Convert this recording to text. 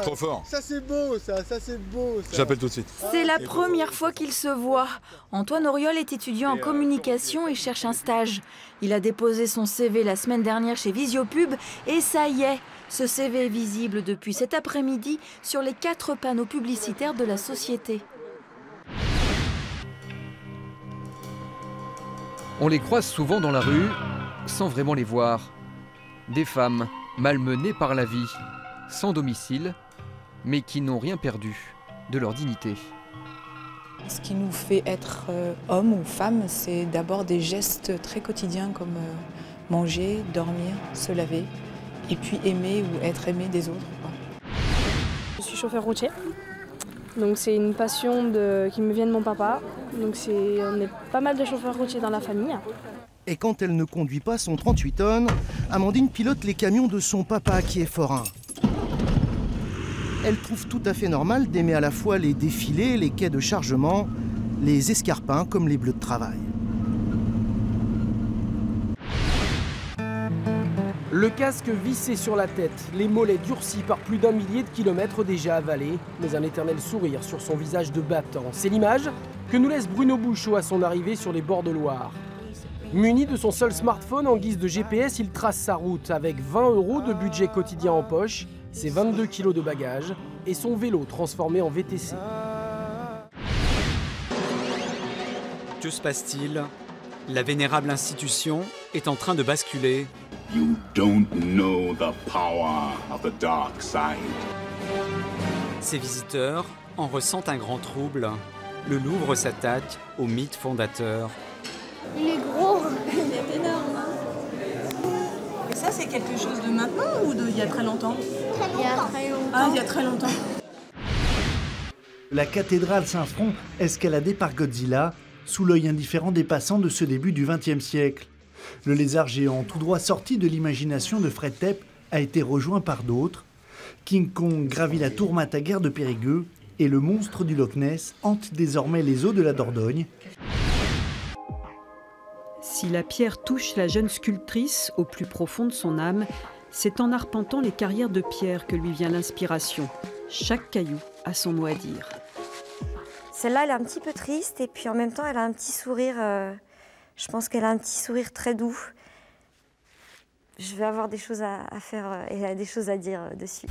Trop fort. Ça c'est beau, ça c'est beau. Ça. J'appelle tout de suite. C'est la première fois qu'ils se voient. Antoine Auriol est étudiant en communication et cherche un stage. Il a déposé son CV la semaine dernière chez Visiopub et ça y est, ce CV est visible depuis cet après-midi sur les 4 panneaux publicitaires de la société. On les croise souvent dans la rue, sans vraiment les voir. Des femmes malmenées par la vie, sans domicile, mais qui n'ont rien perdu de leur dignité. Ce qui nous fait être homme ou femme, c'est d'abord des gestes très quotidiens comme manger, dormir, se laver, et puis aimer ou être aimé des autres. Je suis chauffeur routier, donc c'est une passion qui me vient de mon papa. Donc on est pas mal de chauffeurs routiers dans la famille. Et quand elle ne conduit pas son 38 tonnes, Amandine pilote les camions de son papa qui est forain. Elle trouve tout à fait normal d'aimer à la fois les défilés, les quais de chargement, les escarpins comme les bleus de travail. Le casque vissé sur la tête, les mollets durcis par plus d'1 millier de kilomètres déjà avalés, mais un éternel sourire sur son visage de battant. C'est l'image que nous laisse Bruno Bouchot à son arrivée sur les bords de Loire. Muni de son seul smartphone en guise de GPS, il trace sa route avec 20 € de budget quotidien en poche, ses 22 kilos de bagages et son vélo transformé en VTC. Que se passe-t-il? La vénérable institution est en train de basculer. You don't know the power of the dark side. Ses visiteurs en ressentent un grand trouble. Le Louvre s'attaque au mythe fondateur. Il est gros. Il est énorme. Et ça, c'est quelque chose de maintenant ou d'il y a très longtemps? Très longtemps. Il y a très longtemps. Ah, il y a très longtemps. La cathédrale Saint-Front, escaladée par Godzilla, sous l'œil indifférent des passants de ce début du XXe siècle. Le lézard géant, tout droit sorti de l'imagination de Fred Tepp, a été rejoint par d'autres. King Kong gravit la tour Mataguer de Périgueux et le monstre du Loch Ness hante désormais les eaux de la Dordogne. Si la pierre touche la jeune sculptrice au plus profond de son âme, c'est en arpentant les carrières de pierre que lui vient l'inspiration. Chaque caillou a son mot à dire. Celle-là, elle est un petit peu triste et puis en même temps, elle a un petit sourire. Je pense qu'elle a un petit sourire très doux. Je vais avoir des choses à faire et des choses à dire dessus.